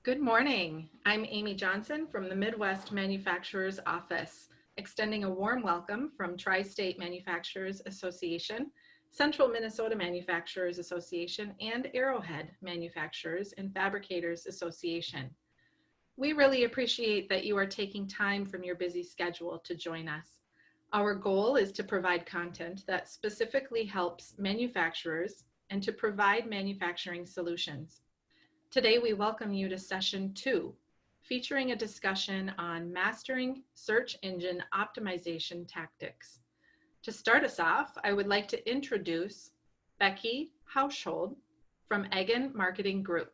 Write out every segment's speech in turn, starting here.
Good morning. I'm Amy Johnson from the Midwest Manufacturers Office, extending a warm welcome from Tri-State Manufacturers Association, Central Minnesota Manufacturers Association, and Arrowhead Manufacturers and Fabricators Association. We really appreciate that you are taking time from your busy schedule to join us. Our goal is to provide content that specifically helps manufacturers and to provide manufacturing solutions. Today, we welcome you to session 2, featuring a discussion on mastering search engine optimization tactics. To start us off, I would like to introduce Becky Hauschild from Eggen Marketing Group.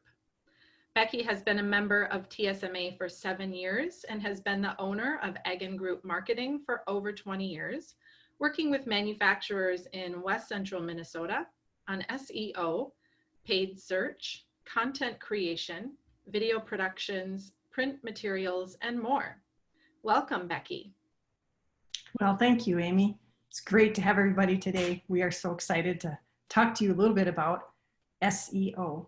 Becky has been a member of TSMA for 7 years and has been the owner of Eggen Group Marketing for over 20 years, working with manufacturers in West Central Minnesota on SEO, paid search, content creation, video productions, print materials, and more. Welcome, Becky. Well, thank you, Amy. It's great to have everybody today. We are so excited to talk to you a little bit about SEO.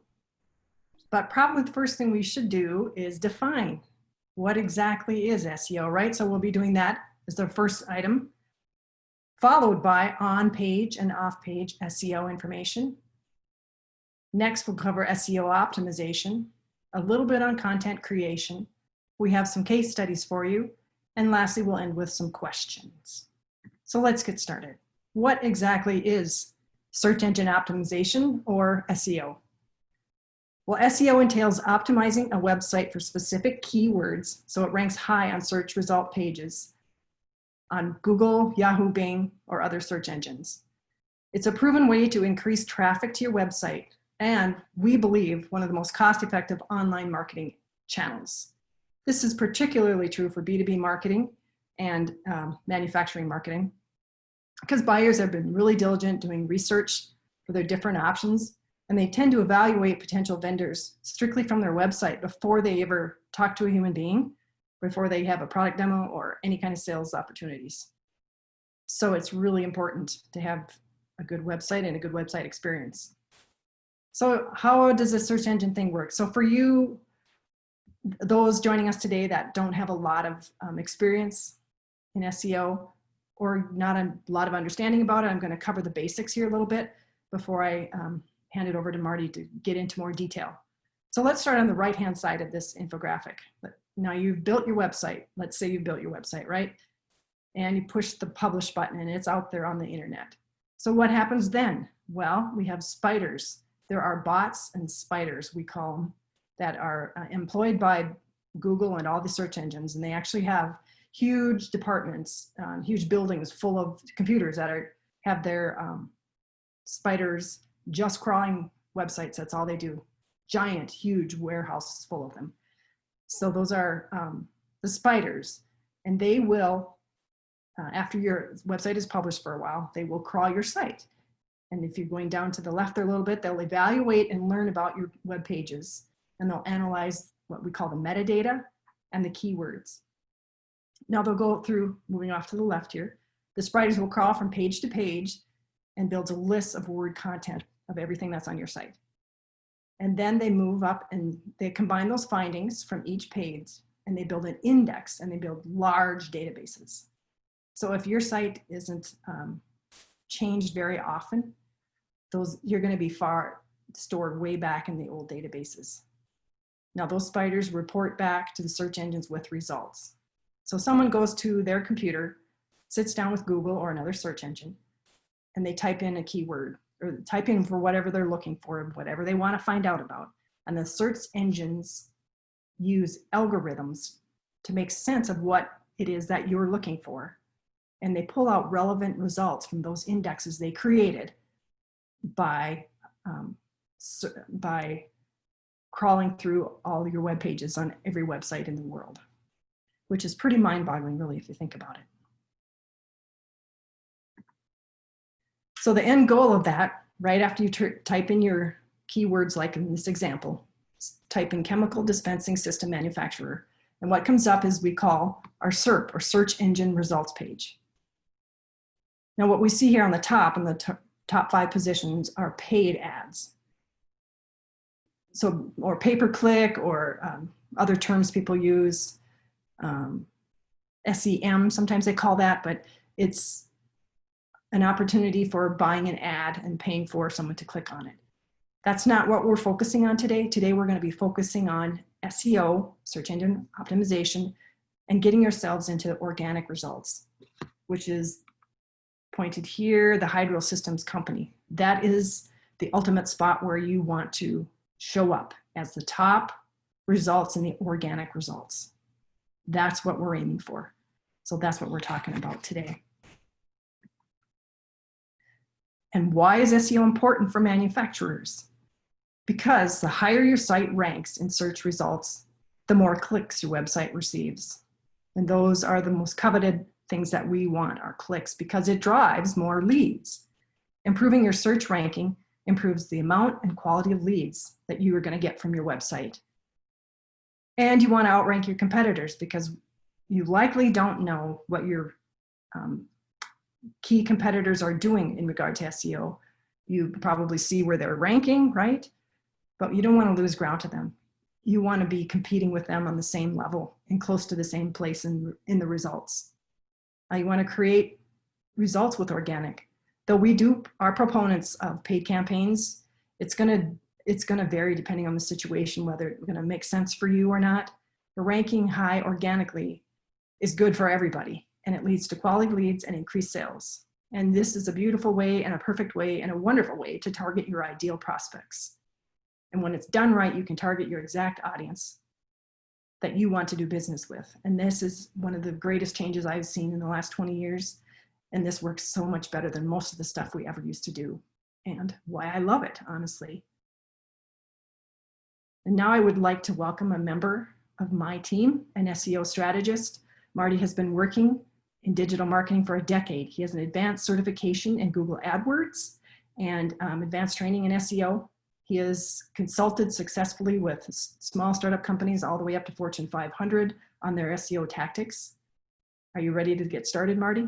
But probably the first thing we should do is define what exactly is SEO, right? So we'll be doing that as the first item, followed by on-page and off-page SEO information. Next, we'll cover SEO optimization, a little bit on content creation. We have some case studies for you. And lastly, we'll end with some questions. So let's get started. What exactly is search engine optimization, or SEO? Well, SEO entails optimizing a website for specific keywords so it ranks high on search result pages on Google, Yahoo, Bing, or other search engines. It's a proven way to increase traffic to your website, and we believe one of the most cost-effective online marketing channels. This is particularly true for B2B marketing and manufacturing marketing, because buyers have been really diligent doing research for their different options, and they tend to evaluate potential vendors strictly from their website before they ever talk to a human being, before they have a product demo or any kind of sales opportunities. So it's really important to have a good website and a good website experience. So how does the search engine thing work? So for you, those joining us today that don't have a lot of experience in SEO or not a lot of understanding about it, I'm going to cover the basics here a little bit before I hand it over to Marty to get into more detail. So let's start on the right-hand side of this infographic. Now you've built your website. Let's say you've built your website, right? And you push the publish button and it's out there on the internet. So what happens then? Well, we have spiders. There are bots and spiders, we call them, that are employed by Google and all the search engines, and they actually have huge departments, huge buildings full of computers that have their spiders just crawling websites. That's all they do. Giant, huge warehouses full of them. So those are the spiders, and they will, after your website is published for a while, they will crawl your site. And if you're going down to the left there a little bit, they'll evaluate and learn about your web pages, and they'll analyze what we call the metadata and the keywords. Now they'll go through, moving off to the left here, the spiders will crawl from page to page and build a list of word content of everything that's on your site. And then they move up and they combine those findings from each page and they build an index and they build large databases. So if your site isn't changed very often, you're going to be stored way back in the old databases. Now those spiders report back to the search engines with results. So someone goes to their computer, sits down with Google or another search engine, and they type in a keyword or type in for whatever they're looking for, whatever they want to find out about. And the search engines use algorithms to make sense of what it is that you're looking for. And they pull out relevant results from those indexes they created by crawling through all your web pages on every website in the world, which is pretty mind-boggling, really, if you think about it. So the end goal of that, right after you type in your keywords, like in this example, type in chemical dispensing system manufacturer, and what comes up is we call our SERP, or search engine results page. Now what we see here on the top, in the top 5 positions, are paid ads. So, or pay-per-click, or other terms people use, SEM, sometimes they call that, but it's an opportunity for buying an ad and paying for someone to click on it. That's not what we're focusing on today. Today, we're going to be focusing on SEO, search engine optimization, and getting yourselves into organic results, which is pointed here, the Hydro Systems Company. That is the ultimate spot where you want to show up as the top results in the organic results. That's what we're aiming for. So that's what we're talking about today. And why is SEO important for manufacturers? Because the higher your site ranks in search results, the more clicks your website receives. And those are the most coveted things that we want, are clicks, because it drives more leads. Improving your search ranking improves the amount and quality of leads that you are going to get from your website. And you want to outrank your competitors, because you likely don't know what your key competitors are doing in regard to SEO. You probably see where they're ranking, right? But you don't want to lose ground to them. You want to be competing with them on the same level and close to the same place in the results. You want to create results with organic. Though we are proponents of paid campaigns, it's going to vary depending on the situation, whether it's going to make sense for you or not. But ranking high organically is good for everybody, and it leads to quality leads and increased sales. And this is a beautiful way and a perfect way and a wonderful way to target your ideal prospects. And when it's done right, you can target your exact audience that you want to do business with. And this is one of the greatest changes I've seen in the last 20 years. And this works so much better than most of the stuff we ever used to do, and why I love it, honestly. And now I would like to welcome a member of my team, an SEO strategist. Marty has been working in digital marketing for a decade. He has an advanced certification in Google AdWords and advanced training in SEO. He has consulted successfully with small startup companies all the way up to Fortune 500 on their SEO tactics. Are you ready to get started, Marty?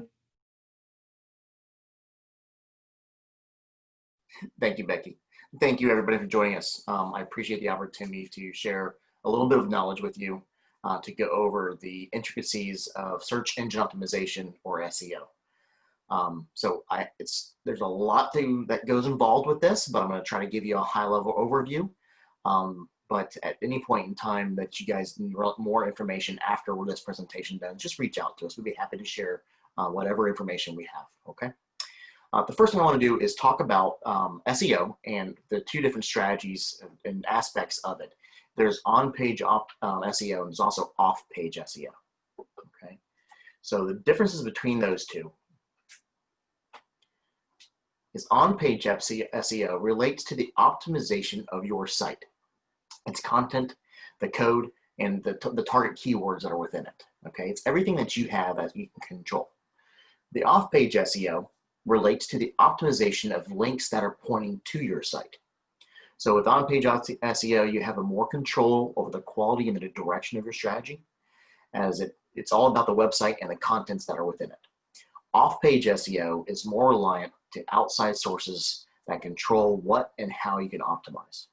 Thank you, Becky. Thank you, everybody, for joining us. I appreciate the opportunity to share a little bit of knowledge with you to go over the intricacies of search engine optimization, or SEO. There's a lot that goes involved with this, but I'm going to try to give you a high-level overview. But at any point in time that you guys need more information after this presentation done, just reach out to us. We'd be happy to share whatever information we have, okay? The first thing I want to do is talk about SEO and the two different strategies and aspects of it. There's on-page SEO, and there's also off-page SEO, okay? So the differences between those two is on-page SEO relates to the optimization of your site, its content, the code, and the target keywords that are within it, okay? It's everything that you have that you can control. The off-page SEO relates to the optimization of links that are pointing to your site. So with on-page SEO, you have a more control over the quality and the direction of your strategy, as it's all about the website and the contents that are within it. Off-page SEO is more reliant to outside sources that control what and how you can optimize,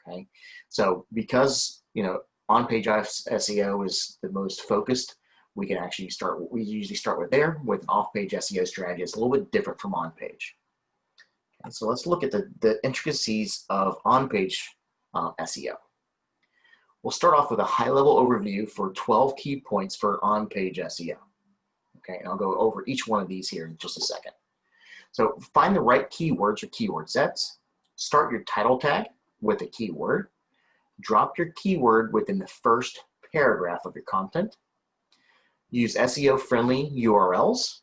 okay? So because, on-page SEO is the most focused, we usually start with an off-page SEO strategy. It's a little bit different from on-page. Okay, so let's look at the intricacies of on-page SEO. We'll start off with a high-level overview for 12 key points for on-page SEO. Okay, and I'll go over each one of these here in just a second. So find the right keywords or keyword sets. Start your title tag with a keyword. Drop your keyword within the first paragraph of your content. Use SEO-friendly URLs.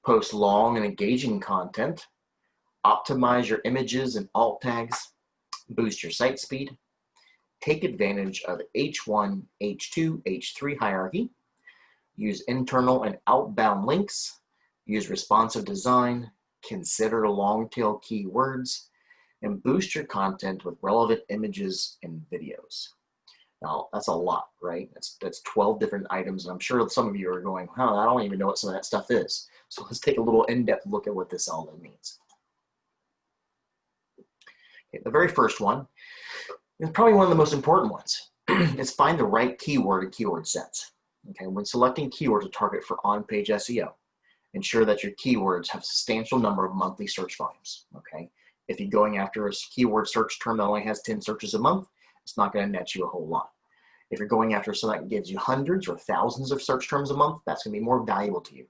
Post long and engaging content. Optimize your images and alt tags. Boost your site speed. Take advantage of the H1, H2, H3 hierarchy. Use internal and outbound links. Use responsive design. Consider long tail keywords. And boost your content with relevant images and videos. Now, that's a lot, right? That's 12 different items, and I'm sure some of you are going, huh, I don't even know what some of that stuff is. So let's take a little in-depth look at what this all means. Okay, the very first one It's probably one of the most important ones. Is find the right keyword and keyword sets. Okay, when selecting keywords to target for on-page SEO, ensure that your keywords have a substantial number of monthly search volumes. Okay, if you're going after a keyword search term that only has 10 searches a month, it's not going to net you a whole lot. If you're going after something that gives you hundreds or thousands of search terms a month, that's going to be more valuable to you.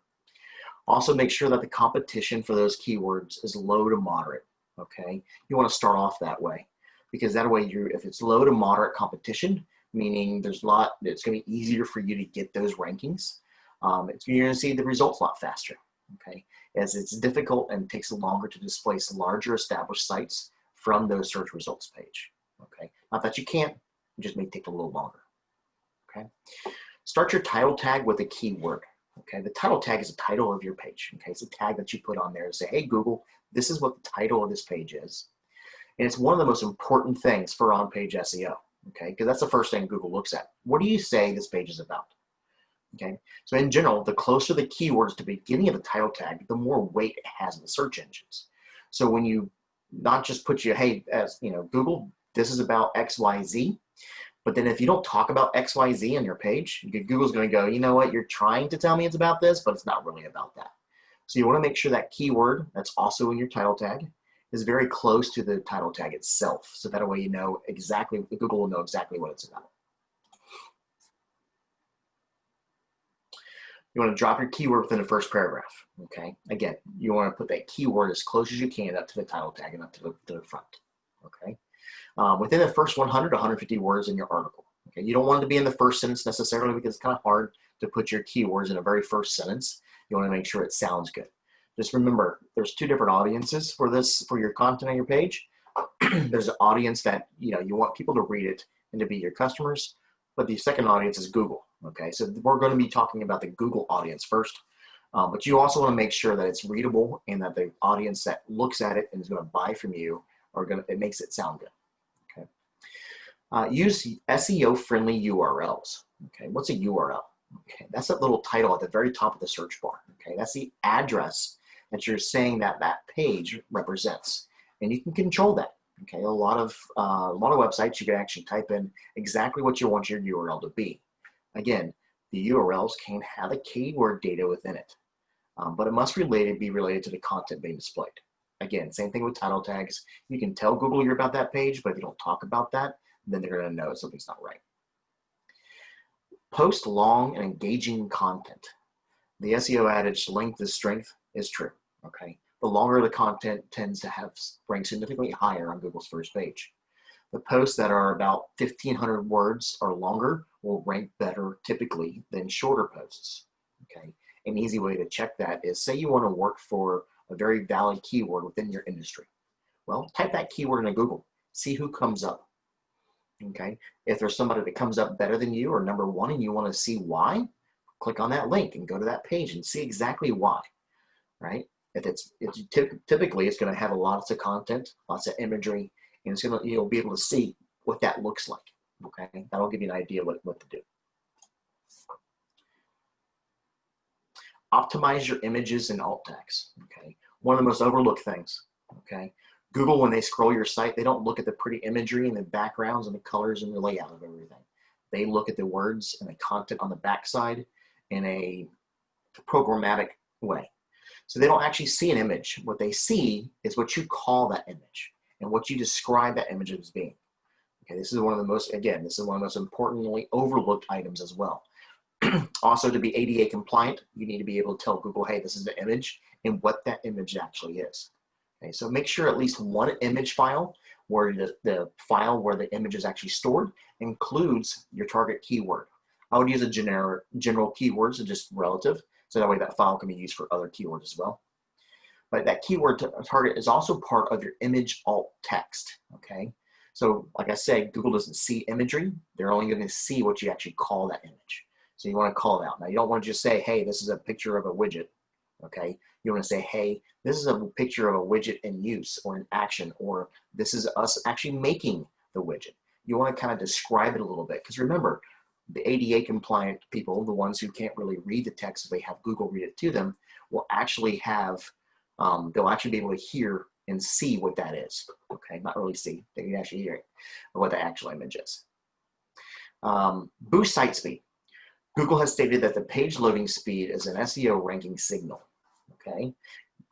Also, make sure that the competition for those keywords is low to moderate. Okay, you want to start off that way, because that way, if it's low to moderate competition, meaning it's going to be easier for you to get those rankings. You're going to see the results a lot faster. Okay, as it's difficult and takes longer to displace larger established sites from those search results page. Okay, not that you can't, it just may take a little longer. Okay, start your title tag with a keyword. Okay, the title tag is the title of your page. Okay, it's a tag that you put on there to say, hey, Google, this is what the title of this page is. And it's one of the most important things for on-page SEO. Okay, because that's the first thing Google looks at. What do you say this page is about? Okay, so in general, the closer the keywords to the beginning of the title tag, the more weight it has in the search engines. So when you not just put hey, as you know, Google, this is about XYZ, but then if you don't talk about XYZ on your page, Google's going to go, you know what, you're trying to tell me it's about this, but it's not really about that. So you want to make sure that keyword that's also in your title tag is very close to the title tag itself. So that way you know exactly, Google will know exactly what it's about. You want to drop your keyword within the first paragraph. Okay, again, you want to put that keyword as close as you can up to the title tag and up to the front. Okay. Within the first 100 to 150 words in your article. Okay, you don't want it to be in the first sentence necessarily, because it's kind of hard to put your keywords in a very first sentence. You want to make sure it sounds good. Just remember, there's two different audiences for your content on your page. There's an audience that you want people to read it and to be your customers, but the second audience is Google. Okay, so we're going to be talking about the Google audience first, but you also want to make sure that it's readable and that the audience that looks at it and is going to buy from you it makes it sound good. Use SEO-friendly URLs. Okay, what's a URL? Okay, that's that little title at the very top of the search bar. Okay, that's the address that you're saying that page represents, and you can control that. Okay, a lot of websites you can actually type in exactly what you want your URL to be. Again, the URLs can have a keyword data within it, but it must be related to the content being displayed. Again, same thing with title tags. You can tell Google you're about that page, but if you don't talk about that, then they're going to know something's not right. Post long and engaging content. The SEO adage, length is strength, is true. Okay, the longer the content tends to rank significantly higher on Google's first page. The posts that are about 1,500 words or longer will rank better typically than shorter posts. Okay, an easy way to check that is, say you want to work for a very valid keyword within your industry. Well, type that keyword into Google, see who comes up. Okay, if there's somebody that comes up better than you or number one and you want to see why, click on that link and go to that page and see exactly why, right? Typically it's going to have lots of content, lots of imagery, and you'll be able to see what that looks like. Okay, that'll give you an idea what to do. Optimize your images and alt tags. Okay, one of the most overlooked things. Okay, Google, when they scroll your site, they don't look at the pretty imagery and the backgrounds and the colors and the layout of everything. They look at the words and the content on the backside in a programmatic way. So they don't actually see an image. What they see is what you call that image and what you describe that image as being. Okay, this is one of the most importantly overlooked items as well. Also, to be ADA compliant, you need to be able to tell Google, hey, this is the image and what that image actually is. Okay, so make sure at least one image file, where the file where the image is actually stored, includes your target keyword. I would use a general keywords and just relative, so that way that file can be used for other keywords as well. But that keyword target is also part of your image alt text. Okay, so like I said, Google doesn't see imagery; they're only going to see what you actually call that image. So you want to call it out. Now you don't want to just say, "Hey, this is a picture of a widget." Okay, you want to say, hey, this is a picture of a widget in use or in action, or this is us actually making the widget. You want to kind of describe it a little bit, because remember, the ADA compliant people, the ones who can't really read the text if they have Google read it to them, will actually have, they'll actually be able to hear and see what that is. Okay, not really see, they can actually hear it, or what the actual image is. Boost site speed. Google has stated that the page loading speed is an SEO ranking signal. Okay,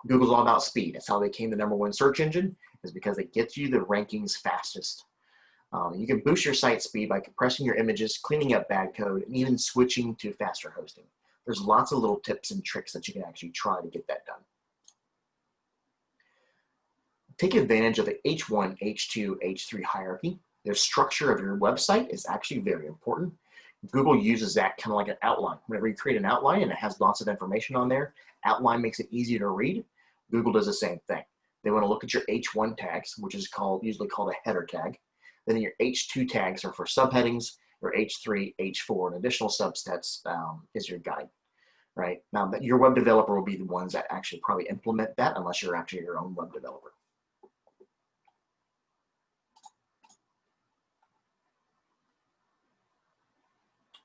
Google's all about speed. That's how they became the #1 search engine, is because it gets you the rankings fastest. You can boost your site speed by compressing your images, cleaning up bad code, and even switching to faster hosting. There's lots of little tips and tricks that you can actually try to get that done. Take advantage of the H1, H2, H3 hierarchy. The structure of your website is actually very important. Google uses that kind of like an outline. Whenever you create an outline and it has lots of information on there, outline makes it easier to read. Google does the same thing. They want to look at your H1 tags, which is usually called a header tag. Then your H2 tags are for subheadings. Your H3, H4, and additional subsets is your guide, right? Now, your web developer will be the ones that actually probably implement that, unless you're actually your own web developer.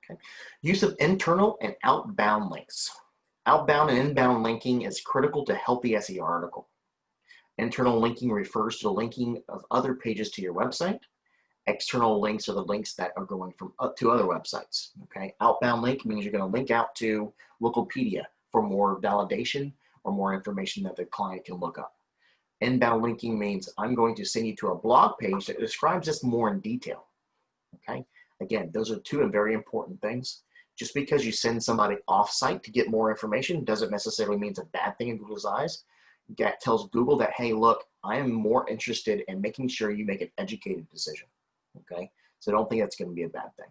Okay. Use of internal and outbound links. Outbound and inbound linking is critical to healthy SEO article. Internal linking refers to the linking of other pages to your website. External links are the links that are going from up to other websites. Okay. Outbound link means you're going to link out to Wikipedia for more validation or more information that the client can look up. Inbound linking means I'm going to send you to a blog page that describes this more in detail. Okay. Again, those are two very important things. Just because you send somebody off-site to get more information doesn't necessarily mean it's a bad thing in Google's eyes. That tells Google that, hey, look, I am more interested in making sure you make an educated decision. Okay, so I don't think that's going to be a bad thing.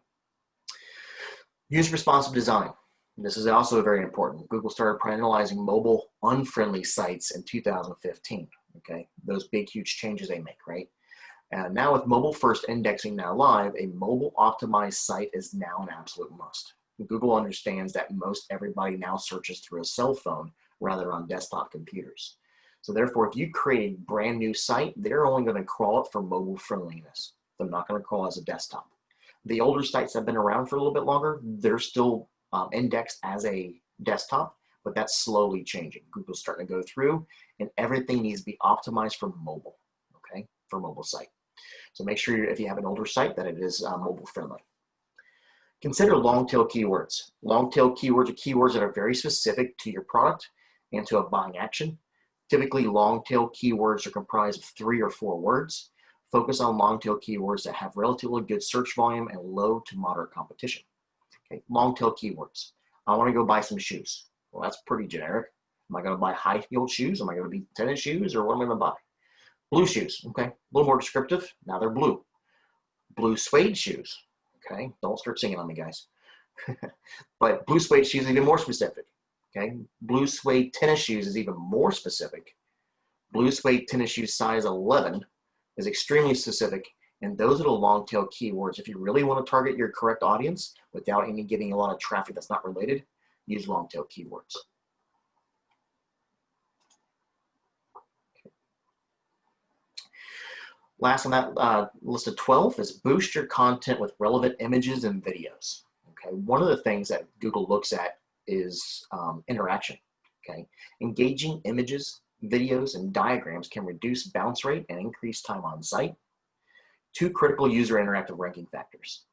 Use responsive design. This is also very important. Google started penalizing mobile unfriendly sites in 2015. Okay, those big, huge changes they make, right? And now with mobile first indexing now live, a mobile optimized site is now an absolute must. Google understands that most everybody now searches through a cell phone rather than on desktop computers. So therefore, if you create a brand new site, they're only going to crawl it for mobile friendliness. They're not going to crawl as a desktop. The older sites that have been around for a little bit longer, they're still indexed as a desktop, but that's slowly changing. Google's starting to go through, and everything needs to be optimized for mobile, okay, for mobile site. So make sure if you have an older site that it is mobile friendly. Consider long tail keywords. Long tail keywords are keywords that are very specific to your product and to a buying action. Typically, long tail keywords are comprised of 3 or 4 words. Focus on long tail keywords that have relatively good search volume and low to moderate competition. Okay, long tail keywords. I want to go buy some shoes. Well, that's pretty generic. Am I going to buy high heeled shoes? Am I going to be tennis shoes, or what am I going to buy? Blue shoes. Okay, a little more descriptive. Now they're blue. Blue suede shoes. Okay, don't start singing on me, guys. But blue suede shoes is even more specific. Okay, blue suede tennis shoes is even more specific. Blue suede tennis shoes size 11 is extremely specific, and those are the long tail keywords. If you really want to target your correct audience without getting a lot of traffic that's not related, use long tail keywords. Okay. Last on that list of 12 is boost your content with relevant images and videos. Okay, one of the things that Google looks at is interaction. Okay, engaging images, videos, and diagrams can reduce bounce rate and increase time on site. 2 critical user interactive ranking factors.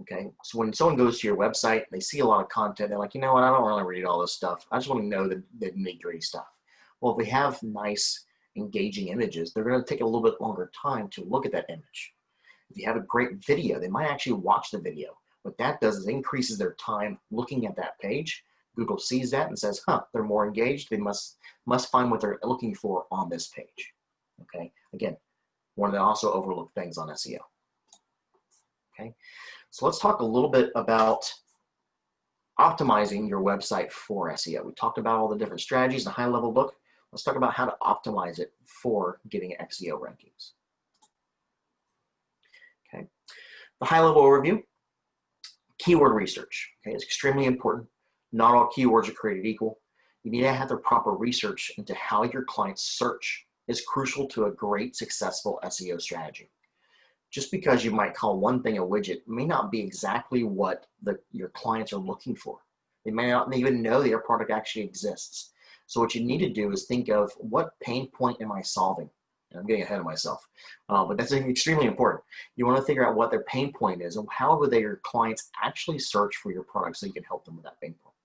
Okay, so when someone goes to your website, they see a lot of content, they're like, you know what, I don't really read all this stuff. I just want to know the nitty-gritty stuff. Well, if they have nice, engaging images, they're going to take a little bit longer time to look at that image. If you have a great video, they might actually watch the video. What that does is increases their time looking at that page. Google sees that and says, huh, they're more engaged. They must find what they're looking for on this page. Okay, again, one of the also overlooked things on SEO. Okay, so let's talk a little bit about optimizing your website for SEO. We talked about all the different strategies in a high-level look. Let's talk about how to optimize it for getting SEO rankings. Okay, the high-level overview. Keyword research. Okay, it's extremely important. Not all keywords are created equal. You need to have the proper research into how your clients search is crucial to a great, successful SEO strategy. Just because you might call one thing a widget may not be exactly what your clients are looking for. They may not even know that your product actually exists. So what you need to do is think of, what pain point am I solving? I'm getting ahead of myself, but that's extremely important. You want to figure out what their pain point is and how would your clients actually search for your product so you can help them with that pain point.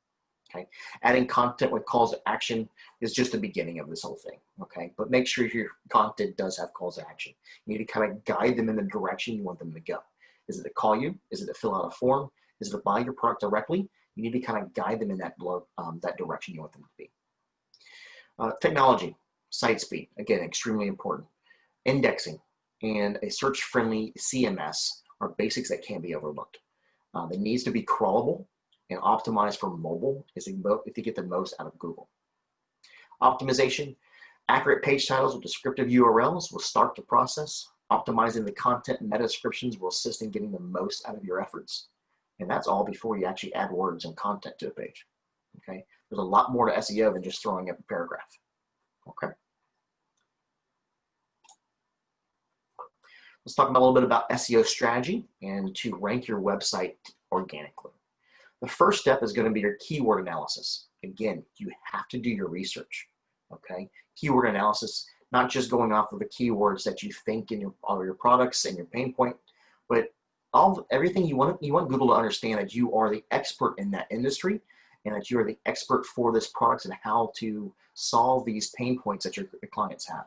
Okay, adding content with calls to action is just the beginning of this whole thing. Okay, but make sure your content does have calls to action. You need to kind of guide them in the direction you want them to go. Is it to call you? Is it to fill out a form? Is it to buy your product directly? You need to kind of guide them in that direction you want them to be. Technology, site speed, again, extremely important. Indexing and a search-friendly CMS are basics that can't be overlooked. It needs to be crawlable and optimized for mobile if you get the most out of Google. Optimization, accurate page titles with descriptive URLs will start the process. Optimizing the content and meta descriptions will assist in getting the most out of your efforts. And that's all before you actually add words and content to a page. Okay, there's a lot more to SEO than just throwing up a paragraph. Okay. Let's talk a little bit about SEO strategy and to rank your website organically. The first step is going to be your keyword analysis. Again, you have to do your research. Okay, keyword analysis, not just going off of the keywords that you think in all your products and your pain point, but everything you want Google to understand that you are the expert in that industry and that you are the expert for this product and how to solve these pain points that your clients have.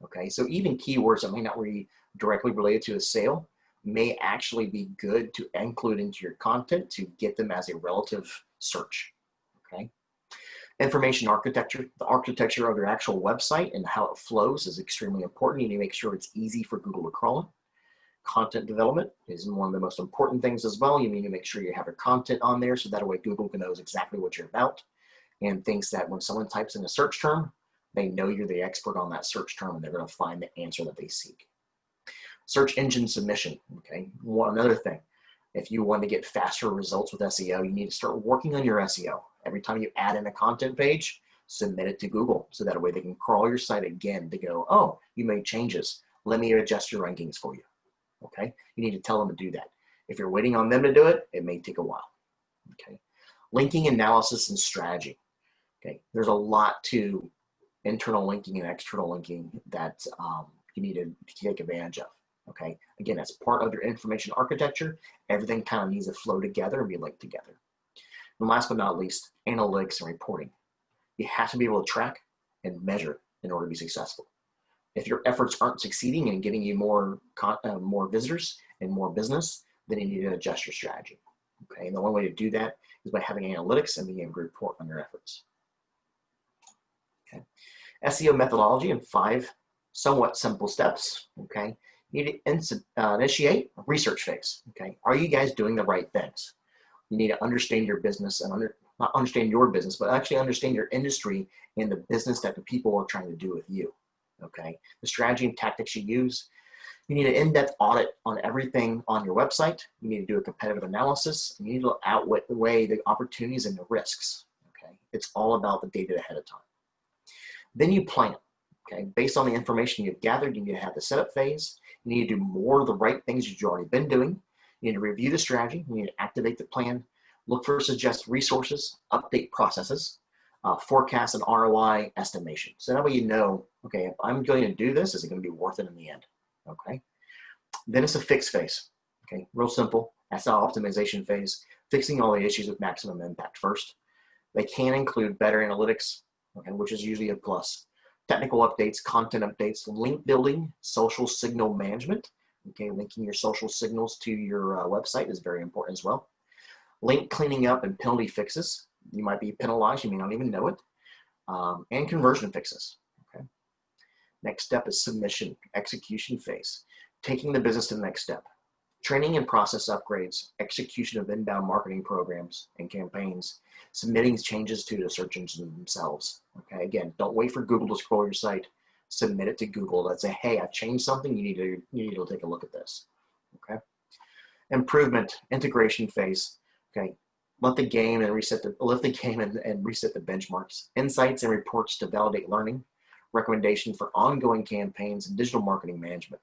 Okay, so even keywords that may not be directly related to a sale may actually be good to include into your content to get them as a relative search. Okay, information architecture, the architecture of your actual website and how it flows is extremely important. You need to make sure it's easy for Google to crawl in. Content development is one of the most important things as well. You need to make sure you have your content on there so that way Google knows exactly what you're about and thinks that when someone types in a search term, they know you're the expert on that search term and they're going to find the answer that they seek. Search engine submission, okay? Another thing, if you want to get faster results with SEO, you need to start working on your SEO. Every time you add in a content page, submit it to Google so that way they can crawl your site again to go, oh, you made changes. Let me adjust your rankings for you. Okay, you need to tell them to do that. If you're waiting on them to do it, it may take a while. Okay, linking analysis and strategy. Okay, there's a lot to internal linking and external linking that you need to take advantage of. Okay, again, that's part of your information architecture. Everything kind of needs to flow together and be linked together. And last but not least, analytics and reporting. You have to be able to track and measure in order to be successful. If your efforts aren't succeeding and getting you more visitors and more business, then you need to adjust your strategy. Okay, and the only way to do that is by having analytics and being able to report on your efforts. Okay, SEO methodology in 5 somewhat simple steps. Okay, you need to initiate a research phase. Okay, are you guys doing the right things? You need to understand your business and not understand your business, but actually understand your industry and the business that the people are trying to do with you. Okay, the strategy and tactics you use. You need an in-depth audit on everything on your website. You need to do a competitive analysis. You need to outweigh the opportunities and the risks. Okay, it's all about the data ahead of time. Then you plan. Okay, based on the information you've gathered, you need to have the setup phase. You need to do more of the right things that you've already been doing. You need to review the strategy. You need to activate the plan. Look for suggested resources. Update processes. Forecast and ROI estimation. So that way you know, okay, if I'm going to do this, is it going to be worth it in the end? Okay. Then it's a fix phase. Okay, real simple. That's the optimization phase. Fixing all the issues with maximum impact first. They can include better analytics, okay, which is usually a plus. Technical updates, content updates, link building, social signal management. Okay, linking your social signals to your website is very important as well. Link cleaning up and penalty fixes. You might be penalized, you may not even know it. And conversion fixes. Okay. Next step is submission, execution phase. Taking the business to the next step. Training and process upgrades, execution of inbound marketing programs and campaigns, submitting changes to the search engines themselves. Okay, again, don't wait for Google to scroll your site. Submit it to Google. Let's say, hey, I've changed something. You need to take a look at this. Okay. Improvement, integration phase. Okay. Lift the game and reset the benchmarks. Insights and reports to validate learning. Recommendation for ongoing campaigns and digital marketing management.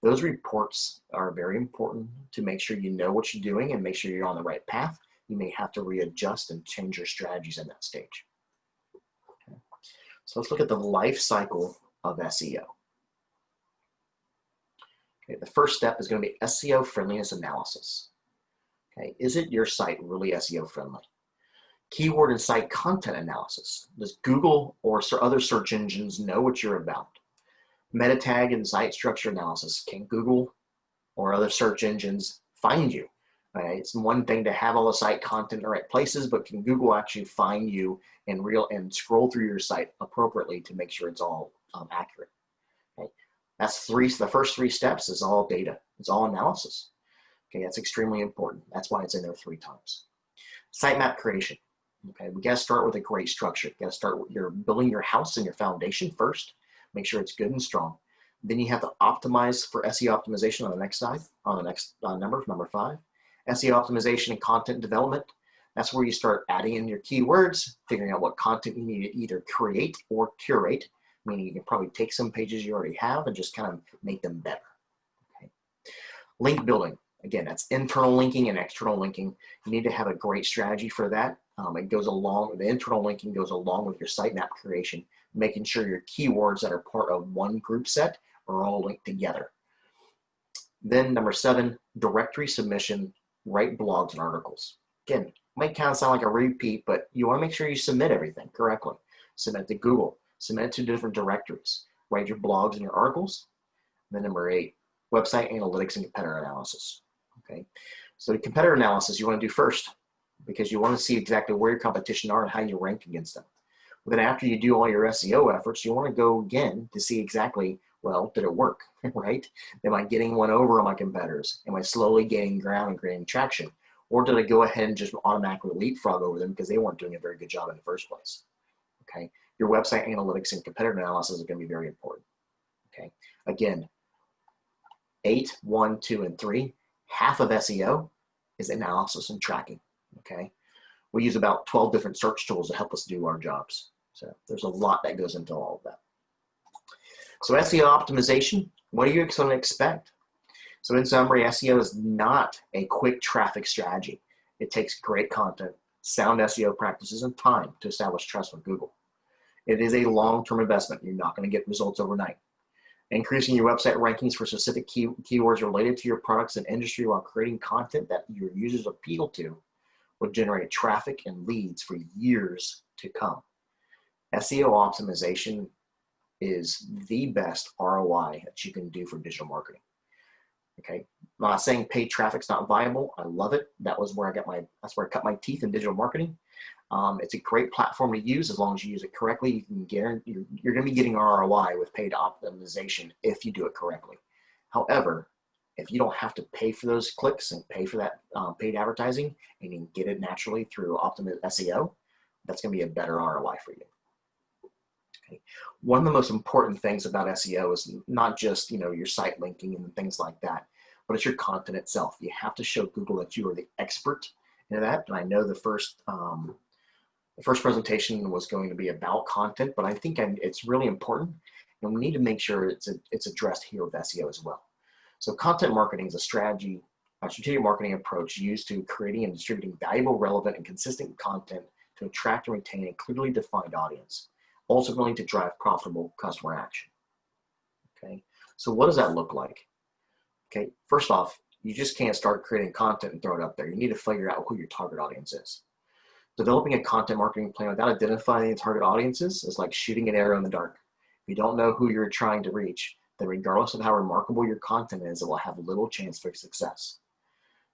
Those reports are very important to make sure you know what you're doing and make sure you're on the right path. You may have to readjust and change your strategies in that stage. Okay. So let's look at the life cycle of SEO. Okay, the first step is going to be SEO friendliness analysis. Okay, is it your site really SEO friendly? Keyword and site content analysis. Does Google or other search engines know what you're about? Meta tag and site structure analysis. Can Google or other search engines find you? Okay, it's one thing to have all the site content in the right places, but can Google actually find you and scroll through your site appropriately to make sure it's all accurate? Okay, that's the first 3 steps is all data. It's all analysis. Okay, that's extremely important. That's why it's in there 3 times. Sitemap creation. Okay, we got to start with a great structure. You got to start with building your house and your foundation first. Make sure it's good and strong. Then you have to optimize for SEO optimization on the next slide, on the next number 5. SEO optimization and content development. That's where you start adding in your keywords, figuring out what content you need to either create or curate, meaning you can probably take some pages you already have and just kind of make them better. Okay. Link building. Again, that's internal linking and external linking. You need to have a great strategy for that. The internal linking goes along with your sitemap creation, making sure your keywords that are part of one group set are all linked together. Then number 7, directory submission, write blogs and articles. Again, might kind of sound like a repeat, but you want to make sure you submit everything correctly. Submit to Google, submit to different directories, write your blogs and your articles. And then number 8, website analytics and competitor analysis. Okay, so the competitor analysis you want to do first because you want to see exactly where your competition are and how you rank against them. But then after you do all your SEO efforts, you want to go again to see exactly, well, did it work, right? Am I getting one over on my competitors? Am I slowly gaining ground and gaining traction? Or did I go ahead and just automatically leapfrog over them because they weren't doing a very good job in the first place? Okay, your website analytics and competitor analysis is going to be very important. Okay, again, 8, 1, 2, and 3. Half of SEO is analysis and tracking, okay? We use about 12 different search tools to help us do our jobs. So there's a lot that goes into all of that. So SEO optimization, what are you going to expect? So in summary, SEO is not a quick traffic strategy. It takes great content, sound SEO practices, and time to establish trust with Google. It is a long-term investment. You're not going to get results overnight. Increasing your website rankings for specific keywords related to your products and industry while creating content that your users appeal to will generate traffic and leads for years to come. SEO optimization is the best ROI that you can do for digital marketing. Okay, I'm not saying paid traffic's not viable. I love it. That's where I cut my teeth in digital marketing. It's a great platform to use as long as you use it correctly. You can guarantee you're going to be getting ROI with paid optimization if you do it correctly. However, if you don't have to pay for those clicks and pay for that paid advertising, and you can get it naturally through optimized SEO, that's going to be a better ROI for you. Okay. One of the most important things about SEO is not just your site linking and things like that, but it's your content itself. You have to show Google that you are the expert in that. And I know the first presentation was going to be about content, but I think it's really important, and we need to make sure it's addressed here with SEO as well. So content marketing is a strategic marketing approach used to creating and distributing valuable, relevant, and consistent content to attract and retain a clearly defined audience, ultimately to drive profitable customer action. Okay, so what does that look like? Okay, first off, you just can't start creating content and throw it up there. You need to figure out who your target audience is. Developing a content marketing plan without identifying the target audiences is like shooting an arrow in the dark. If you don't know who you're trying to reach, then regardless of how remarkable your content is, it will have little chance for success.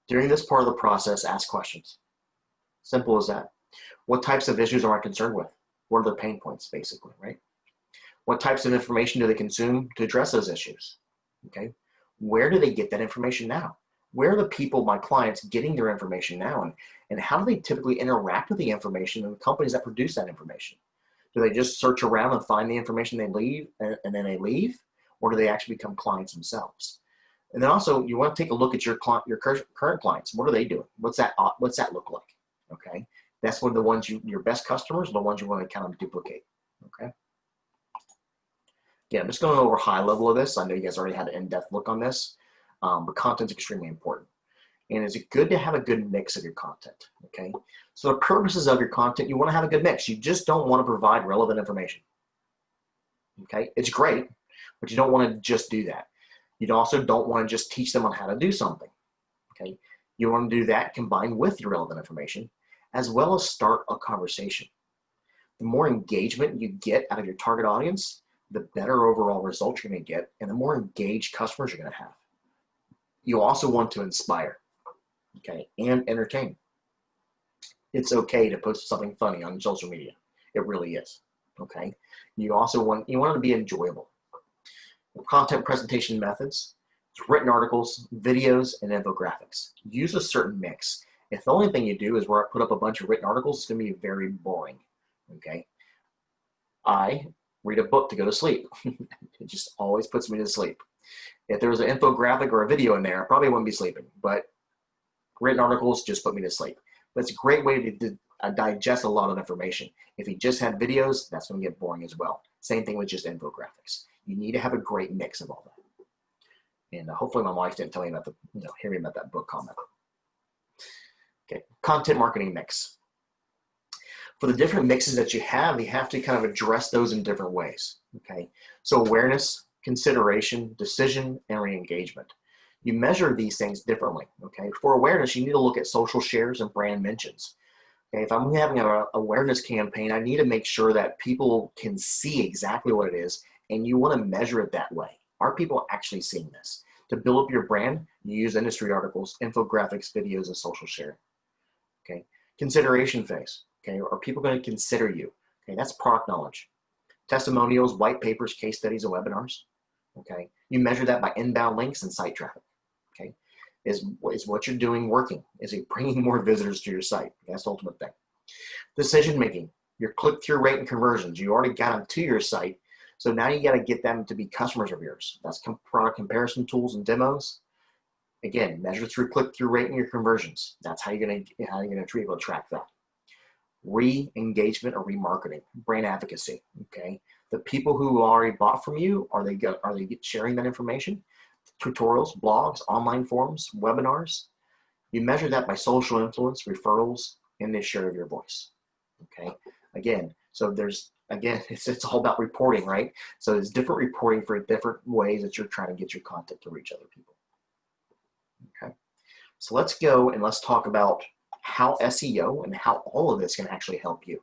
During this part of the process, ask questions. Simple as that. What types of issues am I concerned with? What are their pain points, basically, right? What types of information do they consume to address those issues? Okay, where do they get that information now? Where are the people, my clients, getting their information now? And how do they typically interact with the information and the companies that produce that information? Do they just search around and find the information and then they leave? Or do they actually become clients themselves? And then also, you want to take a look at your current clients. What are they doing? What's that look like? Okay, that's one of the ones your best customers are the ones you want to kind of duplicate. Okay. Yeah, I'm just going over high level of this. I know you guys already had an in-depth look on this, but content's extremely important. And it's good to have a good mix of your content, okay? So the purposes of your content, you want to have a good mix. You just don't want to provide relevant information, okay? It's great, but you don't want to just do that. You also don't want to just teach them on how to do something. Okay, you want to do that combined with your relevant information, as well as start a conversation. The more engagement you get out of your target audience, the better overall results you're going to get, and the more engaged customers you're going to have. You also want to inspire, okay, and entertain. It's okay to post something funny on social media. It really is, okay? You also want it to be enjoyable. Content presentation methods, written articles, videos, and infographics. Use a certain mix. If the only thing you do is where I put up a bunch of written articles, it's going to be very boring, okay? I read a book to go to sleep. It just always puts me to sleep. If there was an infographic or a video in there, I probably wouldn't be sleeping, but written articles just put me to sleep. But it's a great way to digest a lot of information. If you just had videos, that's going to get boring as well. Same thing with just infographics. You need to have a great mix of all that. And hopefully my wife didn't tell me about hear me about that book comment. Okay, content marketing mix. For the different mixes that you have to kind of address those in different ways. Okay, so awareness, consideration, decision, and re-engagement. You measure these things differently. Okay, for awareness, you need to look at social shares and brand mentions. Okay, if I'm having an awareness campaign, I need to make sure that people can see exactly what it is, and you want to measure it that way. Are people actually seeing this? To build up your brand, you use industry articles, infographics, videos, and social share. Okay, consideration phase. Okay, are people going to consider you? Okay, that's product knowledge. Testimonials, white papers, case studies, and webinars. Okay, you measure that by inbound links and site traffic. Okay, is what you're doing working? Is it bringing more visitors to your site? That's the ultimate thing. Decision making, your click-through rate and conversions. You already got them to your site, so now you got to get them to be customers of yours. That's product comparison tools and demos. Again, measure through click-through rate and your conversions. That's how you're gonna be able to track that. Re-engagement or remarketing, brand advocacy. Okay, the people who already bought from you, are they sharing that information? Tutorials, blogs, online forums, webinars. You measure that by social influence, referrals, and the share of your voice. Okay, again, so it's all about reporting, right? So there's different reporting for different ways that you're trying to get your content to reach other people. Okay, so let's go and let's talk about how SEO and how all of this can actually help you.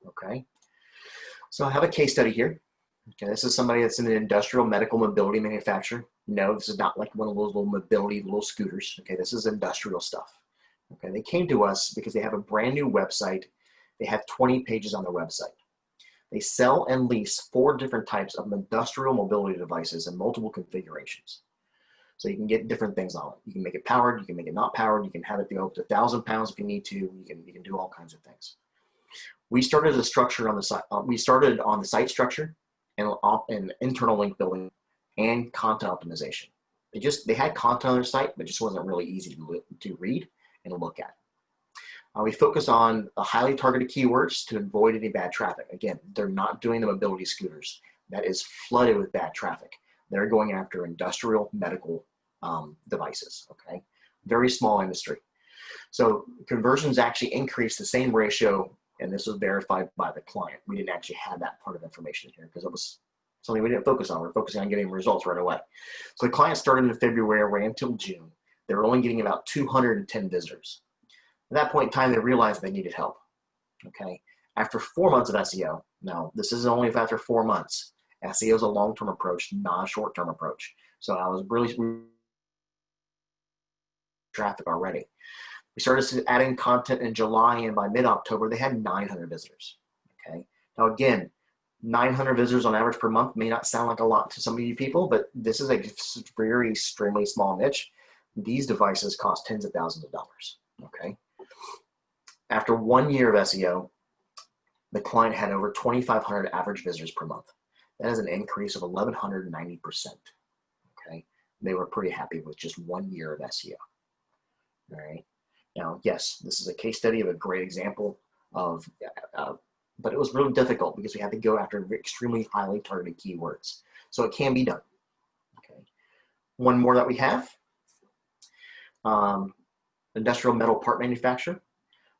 Okay, so I have a case study here. Okay, this is somebody that's in an industrial medical mobility manufacturer. No, this is not like one of those little scooters. Okay, this is industrial stuff. Okay, they came to us because they have a brand new website. They have 20 pages on their website. They sell and lease 4 different types of industrial mobility devices in multiple configurations. So you can get different things on it. You can make it powered, you can make it not powered, you can have it go up to 1,000 pounds if you need to, you can do all kinds of things. We started the structure on the site. We started on the site structure and internal link building and content optimization. They had content on their site, but it just wasn't really easy to read and look at. We focus on the highly targeted keywords to avoid any bad traffic. Again, they're not doing the mobility scooters. That is flooded with bad traffic. They're going after industrial medical devices, okay? Very small industry. So conversions actually increased the same ratio, and this was verified by the client. We didn't actually have that part of information here because it was something we didn't focus on. We're focusing on getting results right away. So the client started in February, ran until June. They were only getting about 210 visitors. At that point in time, they realized they needed help, okay? After 4 months of SEO, now this is only after 4 months. SEO is a long-term approach, not a short-term approach. So I was really traffic already. We started adding content in July, and by mid-October, they had 900 visitors, okay? Now again, 900 visitors on average per month may not sound like a lot to some of you people, but this is a very extremely small niche. These devices cost tens of thousands of dollars, okay? After 1 year of SEO, the client had over 2,500 average visitors per month. That is an increase of 1,190%, okay? They were pretty happy with just 1 year of SEO, all right? Now, yes, this is a case study of a great example of, but it was really difficult because we had to go after extremely highly targeted keywords. So it can be done, okay? One more that we have, industrial metal part manufacturer.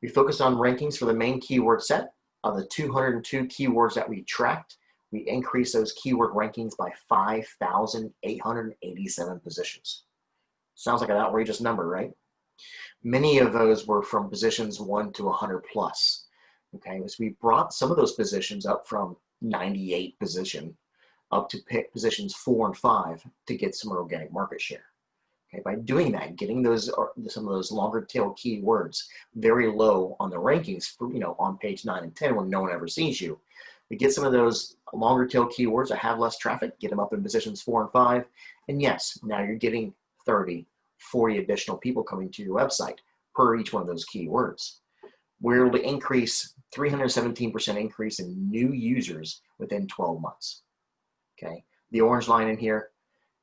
We focused on rankings for the main keyword set. Of the 202 keywords that we tracked, We increased those keyword rankings by 5,887 positions. Sounds like an outrageous number, right? Many of those were from positions 1 to 100 plus. Okay, so we brought some of those positions up from 98 position up to pick positions 4 and 5 to get some organic market share. Okay, by doing that, getting those some of those longer tail keywords very low on the rankings for, on page 9 and 10 when no one ever sees you. We get some of those longer tail keywords that have less traffic, get them up in positions 4 and 5, and yes, now you're getting 30, 40 additional people coming to your website per each one of those keywords. We're able to increase 317% increase in new users within 12 months. Okay, the orange line in here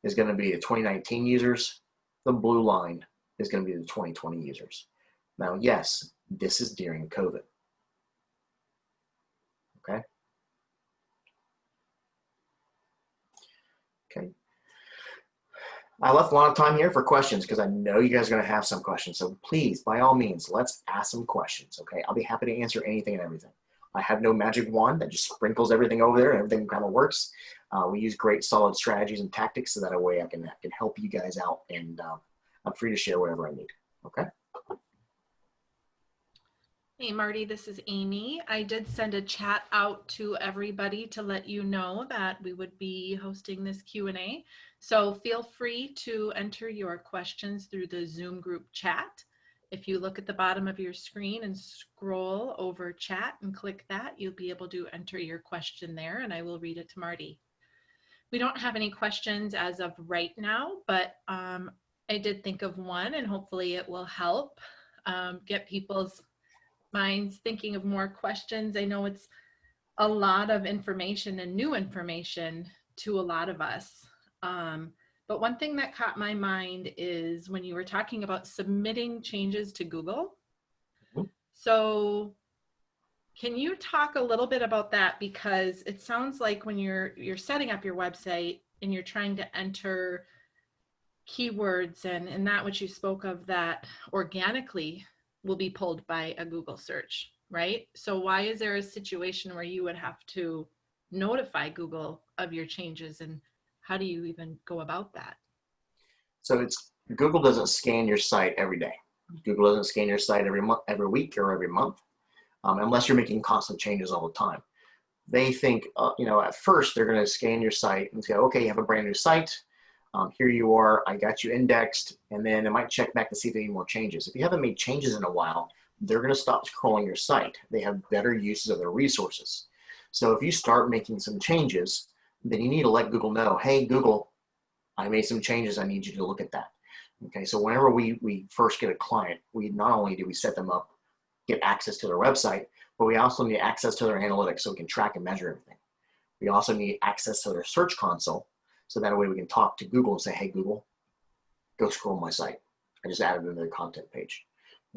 is going to be the 2019 users. The blue line is going to be the 2020 users. Now, yes, this is during COVID. Okay. Okay. I left a lot of time here for questions because I know you guys are going to have some questions. So please, by all means, let's ask some questions. Okay. I'll be happy to answer anything and everything. I have no magic wand that just sprinkles everything over there and everything kind of works. We use great solid strategies and tactics so that way I can help you guys out, and I'm free to share whatever I need. Okay. Hey Marty, this is Amy. I did send a chat out to everybody to let you know that we would be hosting this Q&A. So feel free to enter your questions through the Zoom group chat. If you look at the bottom of your screen and scroll over chat and click that, you'll be able to enter your question there and I will read it to Marty. We don't have any questions as of right now, but I did think of one and hopefully it will help get people's minds thinking of more questions. I know it's a lot of information and new information to a lot of us. But one thing that caught my mind is when you were talking about submitting changes to Google. So can you talk a little bit about that? Because it sounds like when you're setting up your website and you're trying to enter keywords and that which you spoke of that organically will be pulled by a Google search, right? So why is there a situation where you would have to notify Google of your changes, and how do you even go about that? So Google doesn't scan your site every day. Google doesn't scan your site every month, every week, or every month, unless you're making constant changes all the time. They think, at first they're going to scan your site and say, okay, you have a brand new site. Here you are, I got you indexed, and then it might check back to see if there are any more changes. If you haven't made changes in a while, they're going to stop scrolling your site. They have better uses of their resources. So if you start making some changes, then you need to let Google know, hey, Google, I made some changes. I need you to look at that. Okay, so whenever we first get a client, we not only do we set them up, get access to their website, but we also need access to their analytics so we can track and measure everything. We also need access to their search console, so that way we can talk to Google and say, hey, Google, go scroll my site. I just added it to the content page.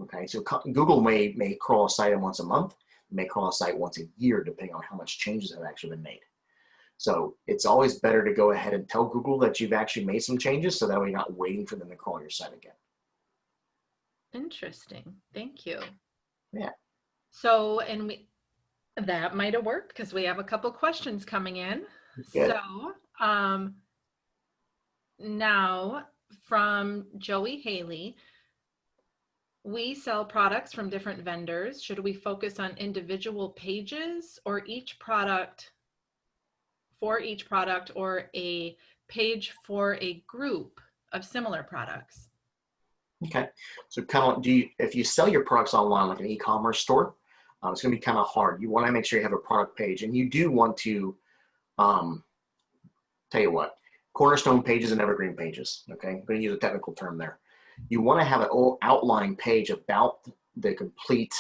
Okay, so Google may crawl a site once a month, may crawl a site once a year, depending on how much changes have actually been made. So it's always better to go ahead and tell Google that you've actually made some changes, so that way you're not waiting for them to crawl your site again. Interesting. Thank you. Yeah. So, that might have worked because we have a couple questions coming in. Good. So, now from Joey Haley, we sell products from different vendors. Should we focus on individual pages or each product for each product, or a page for a group of similar products? Okay, so kind of if you sell your products online like an e-commerce store, it's going to be kind of hard. You want to make sure you have a product page, and you do want to tell you what, cornerstone pages and evergreen pages. Okay, I'm going to use a technical term there. You want to have an outline page about the complete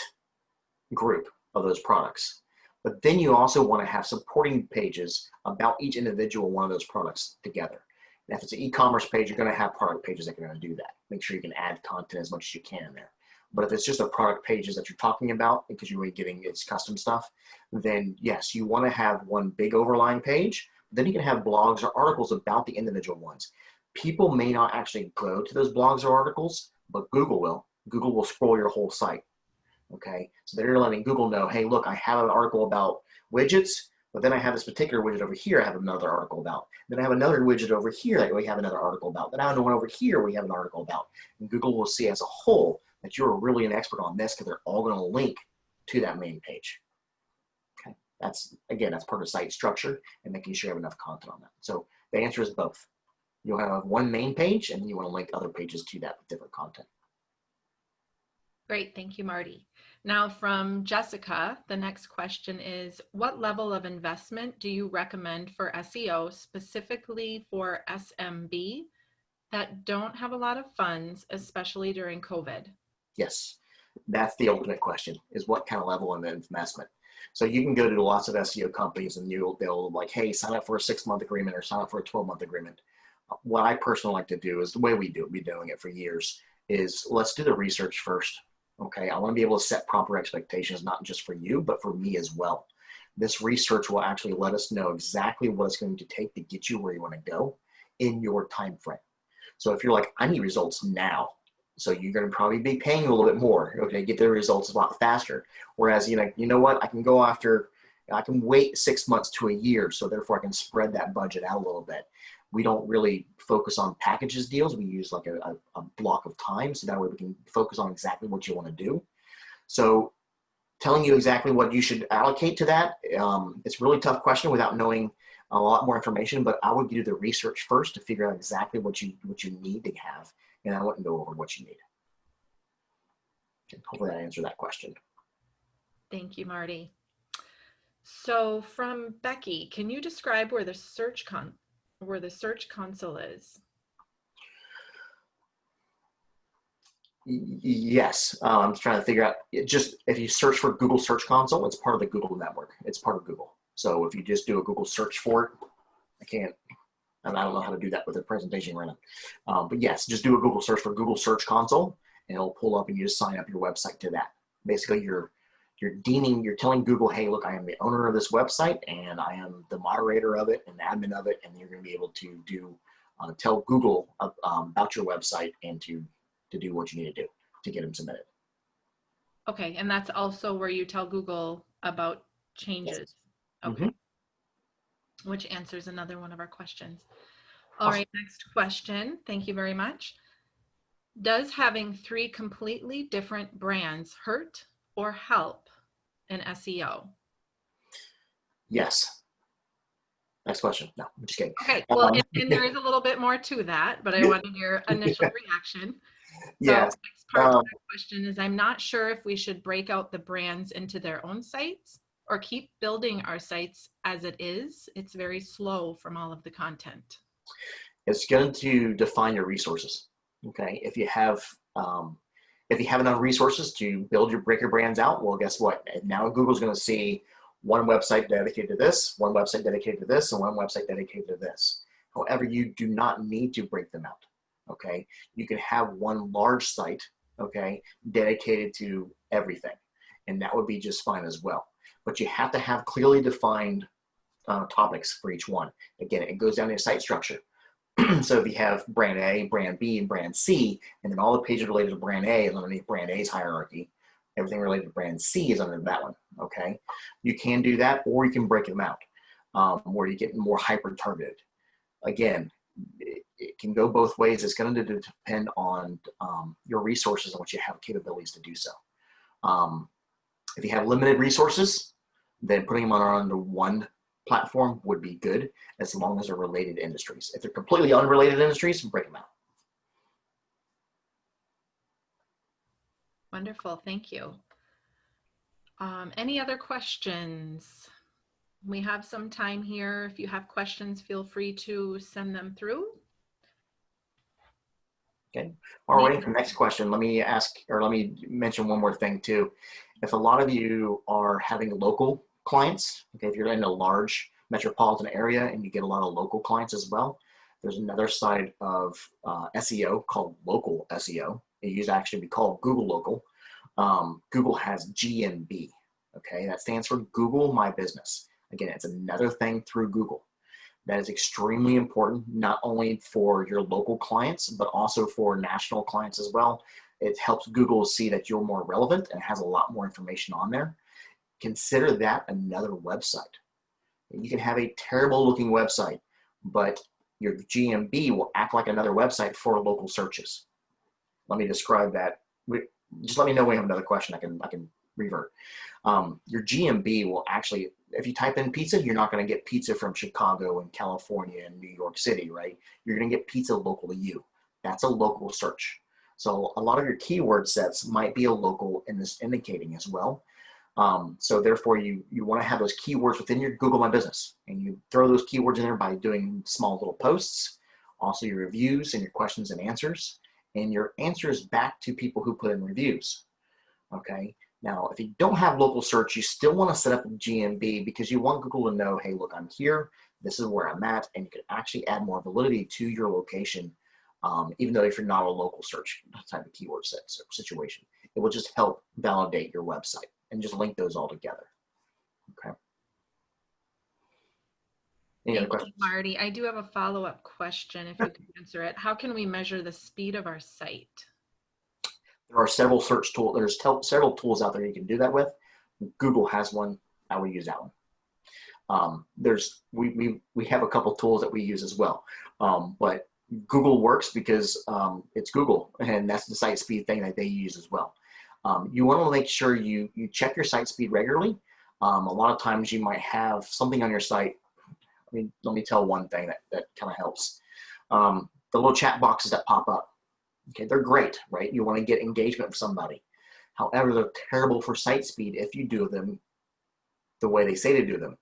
group of those products, but then you also want to have supporting pages about each individual one of those products together. And if it's an e-commerce page, you're going to have product pages that are going to do that. Make sure you can add content as much as you can in there. But if it's just a product pages that you're talking about, because you're getting its custom stuff, then yes, you want to have one big overlying page. Then you can have blogs or articles about the individual ones. People may not actually go to those blogs or articles, but Google will. Google will scroll your whole site. Okay, so they're letting Google know, hey, look, I have an article about widgets, But then I have this particular widget over here I have another article about. Then I have another widget over here that we have another article about. Then I have one over here we have an article about. And Google will see as a whole that you're really an expert on this because they're all going to link to that main page. Okay, that's part of site structure and making sure you have enough content on that. So the answer is both. You'll have one main page and you want to link other pages to that with different content. Great, thank you, Marty. Now from Jessica, the next question is, what level of investment do you recommend for SEO, specifically for SMB, that don't have a lot of funds, especially during COVID? Yes, that's the ultimate question, is what kind of level of investment. So you can go to lots of SEO companies and they'll like, hey, sign up for a 6-month agreement or sign up for a 12-month agreement. What I personally like to do is the way we do it, we've been doing it for years, is let's do the research first. Okay, I want to be able to set proper expectations, not just for you, but for me as well. This research will actually let us know exactly what it's going to take to get you where you want to go in your time frame. So if you're like, I need results now, so you're going to probably be paying a little bit more, okay, get the results a lot faster. Whereas, you know what, I can wait 6 months to a year, so therefore I can spread that budget out a little bit. We don't really focus on packages deals. We use like a block of time, so that way we can focus on exactly what you want to do. So telling you exactly what you should allocate to that, it's a really tough question without knowing a lot more information, but I would do the research first to figure out exactly what you need to have, and I wouldn't go over what you need. And hopefully that answered that question. Thank you, Marty. So from Becky, can you describe where the Search Console is? Yes, I'm just trying to figure out, just if you search for Google Search Console, it's part of the Google network. It's part of Google. So if you just do a Google search for it, I don't know how to do that with a presentation right now. But yes, just do a Google search for Google Search Console and it'll pull up and you just sign up your website to that. Basically you're telling Google, hey, look, I am the owner of this website and I am the moderator of it and the admin of it, and you're going to be able to tell Google about your website and to do what you need to do to get them submitted. Okay, and that's also where you tell Google about changes. Yes. Okay. Mm-hmm. Which answers another one of our questions. All right, next question. Thank you very much. Does having 3 completely different brands hurt or help in SEO? Yes. Next question. No, I'm just kidding. Okay, well, and there is a little bit more to that, but I wanted your initial reaction. Yes. So next part of the question is, I'm not sure if we should break out the brands into their own sites or keep building our sites as it is. It's very slow from all of the content. It's going to define your resources. Okay, if you have enough resources to break your brands out, well, guess what? Now Google's going to see one website dedicated to this, one website dedicated to this, and one website dedicated to this. However, you do not need to break them out. Okay, you can have one large site, okay, dedicated to everything, and that would be just fine as well. But you have to have clearly defined topics for each one. Again, it goes down to site structure. So if you have brand A, brand B, and brand C, and then all the pages related to brand A is underneath brand A's hierarchy, everything related to brand C is under that one, okay? You can do that, or you can break them out where you get more hyper-targeted. Again, it can go both ways. It's going to depend on your resources and what you have capabilities to do so. If you have limited resources, then putting them under one platform would be good, as long as they're related industries. If they're completely unrelated industries, break them out. Wonderful, thank you. Any other questions? We have some time here. If you have questions, feel free to send them through. Okay, while we're waiting for the next question, let me mention one more thing too. If a lot of you are having local clients, okay, if you're in a large metropolitan area and you get a lot of local clients as well, there's another side of SEO called local SEO. It used to actually be called Google Local. Google has GMB, okay? That stands for Google My Business. Again, it's another thing through Google. That is extremely important, not only for your local clients, but also for national clients as well. It helps Google see that you're more relevant and has a lot more information on there. Consider that another website. You can have a terrible looking website, but your GMB will act like another website for local searches. Let me describe that. Just let me know when you have another question. I can revert. Your GMB will actually, if you type in pizza, you're not going to get pizza from Chicago and California and New York City, right? You're going to get pizza local to you. That's a local search. So a lot of your keyword sets might be a local in this indicating as well. So therefore you want to have those keywords within your Google My Business, and you throw those keywords in there by doing small little posts, also your reviews and your questions and answers, and your answers back to people who put in reviews. Okay. Now, if you don't have local search, you still want to set up a GMB because you want Google to know, hey, look, I'm here. This is where I'm at. And you can actually add more validity to your location, even though if you're not a local search type of keyword set situation. It will just help validate your website and just link those all together. Okay. Any other questions? Marty, I do have a follow-up question if you can answer it. How can we measure the speed of our site? There are several search tools. There's several tools out there you can do that with. Google has one. I would use that one. We have a couple tools that we use as well, but Google works because it's Google, and that's the site speed thing that they use as well. You want to make sure you check your site speed regularly. A lot of times you might have something on your site. Let me tell one thing that kind of helps. The little chat boxes that pop up. Okay, they're great, right? You want to get engagement from somebody. However, they're terrible for site speed if you do them the way they say to do them.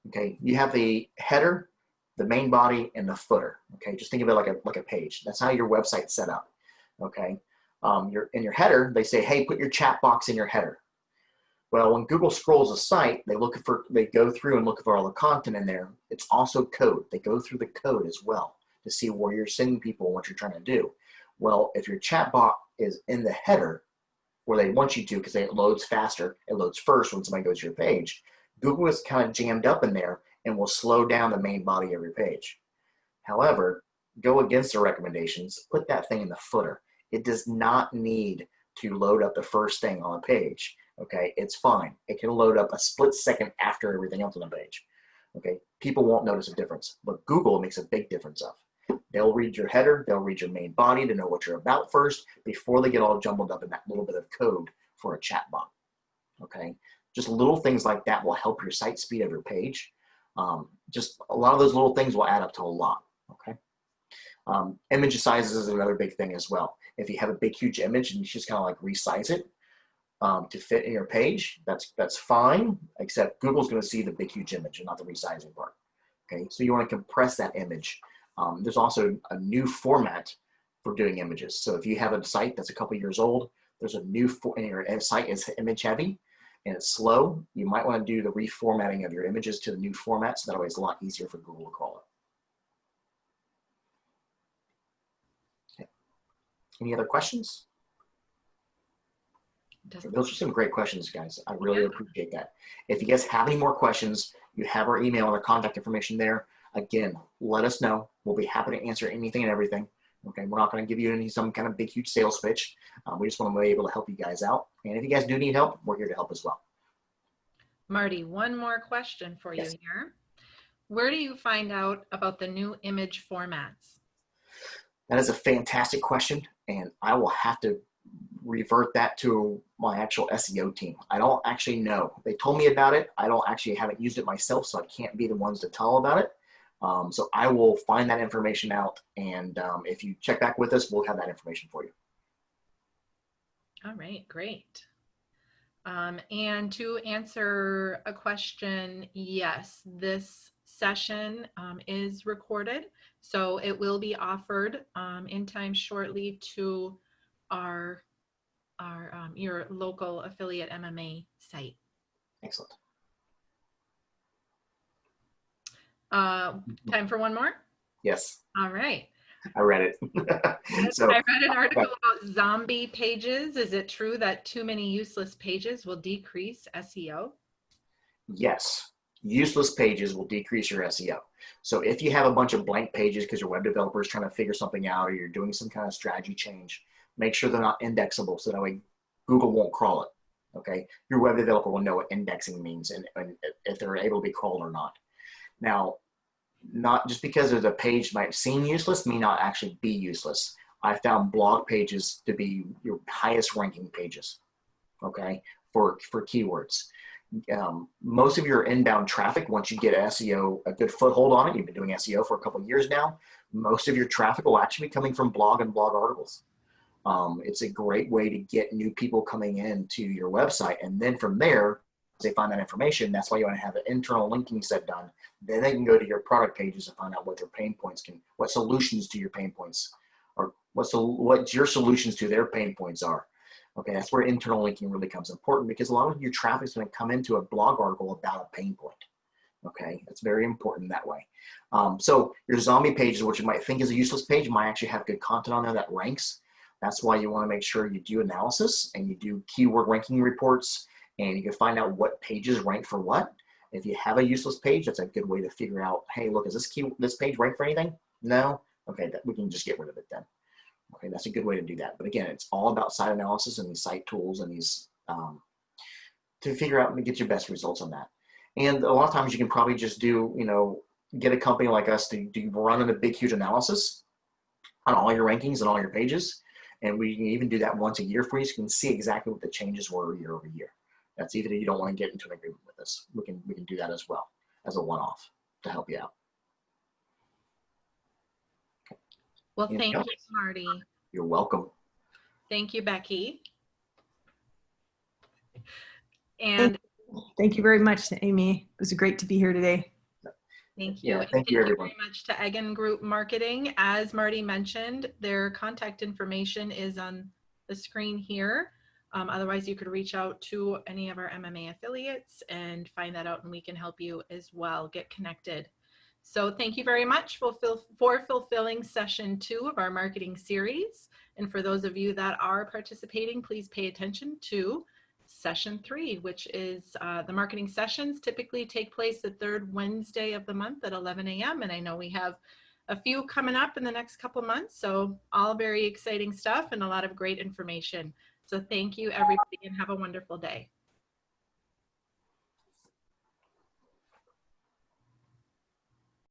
Okay, you have the header, the main body, and the footer. Okay, just think of it like a page. That's how your website's set up. Okay, in your header, they say, hey, put your chat box in your header. Well, when Google scrolls a site, they go through and look for all the content in there. It's also code. They go through the code as well to see where you're sending people and what you're trying to do. Well, if your chat box is in the header where they want you to, because it loads faster, it loads first when somebody goes to your page, Google is kind of jammed up in there and will slow down the main body of your page. However, go against the recommendations, put that thing in the footer. It does not need to load up the first thing on a page. Okay, it's fine. It can load up a split second after everything else on the page. Okay, people won't notice a difference, but Google makes a big difference of. They'll read your header, they'll read your main body to know what you're about first before they get all jumbled up in that little bit of code for a chat bot. Okay, just little things like that will help your site speed of your page. Just a lot of those little things will add up to a lot. Okay, image sizes is another big thing as well. If you have a big huge image and you just kind of like resize it to fit in your page, that's fine, except Google's going to see the big huge image and not the resizing part. Okay, so you want to compress that image. There's also a new format for doing images. So if you have a site that's a couple years old, there's a new and your site is image heavy and it's slow, you might want to do the reformatting of your images to the new format, so that way it's a lot easier for Google to crawl it. Okay. Any other questions? Those are some great questions, guys. I really appreciate that. If you guys have any more questions, you have our email and our contact information there. Again, let us know. We'll be happy to answer anything and everything. Okay, we're not going to give you some kind of big, huge sales pitch. We just want to be able to help you guys out. And if you guys do need help, we're here to help as well. Marty, one more question for you here. Where do you find out about the new image formats? That is a fantastic question, and I will have to revert that to my actual SEO team. I don't actually know. They told me about it. I haven't used it myself, so I can't be the ones to tell about it. So I will find that information out, and if you check back with us, we'll have that information for you. All right, great. And to answer a question, yes, this session is recorded, so it will be offered in time shortly to your local affiliate MMA site. Excellent. Time for one more? Yes. All right. I read it. So, I read an article about zombie pages. Is it true that too many useless pages will decrease SEO? Yes. Useless pages will decrease your SEO. So if you have a bunch of blank pages because your web developer is trying to figure something out, or you're doing some kind of strategy change, make sure they're not indexable so that way Google won't crawl it. Okay. Your web developer will know what indexing means and if they're able to be crawled or not. Now, not just because a page might seem useless, may not actually be useless. I found blog pages to be your highest ranking pages, okay, for keywords. Most of your inbound traffic, once you get SEO, a good foothold on it, you've been doing SEO for a couple of years now, most of your traffic will actually be coming from blog and blog articles. It's a great way to get new people coming into your website. And then from there, they find that information. That's why you want to have an internal linking set done. Then they can go to your product pages and find out what their pain points what solutions to your pain points, or what your solutions to their pain points are. Okay, that's where internal linking really becomes important, because a lot of your traffic is going to come into a blog article about a pain point. Okay, that's very important that way. So your zombie pages, which you might think is a useless page, might actually have good content on there that ranks. That's why you want to make sure you do analysis and you do keyword ranking reports, and you can find out what pages rank for what. If you have a useless page, that's a good way to figure out, hey, look, is this page rank for anything? No? Okay, we can just get rid of it then. Okay, that's a good way to do that. But again, it's all about site analysis and these site tools and these to figure out and get your best results on that. And a lot of times you can probably just do, get a company like us to run a big, huge analysis on all your rankings and all your pages. And we can even do that once a year for you, so you can see exactly what the changes were year over year. That's even if you don't want to get into an agreement with us. We can do that as well as a one-off to help you out. Well, thank you, Marty. You're welcome. Thank you, Becky. And thank you very much, Amy. It was great to be here today. Thank you. Yeah, thank you, everyone. Very much to Eggen Group Marketing. As Marty mentioned, their contact information is on the screen here. Otherwise, you could reach out to any of our MMA affiliates and find that out, and we can help you as well get connected. So thank you very much for fulfilling session 2 of our marketing series. And for those of you that are participating, please pay attention to session 3, which is the marketing sessions typically take place the 3rd Wednesday of the month at 11 a.m. And I know we have a few coming up in the next couple of months. So all very exciting stuff and a lot of great information. So thank you, everybody, and have a wonderful day.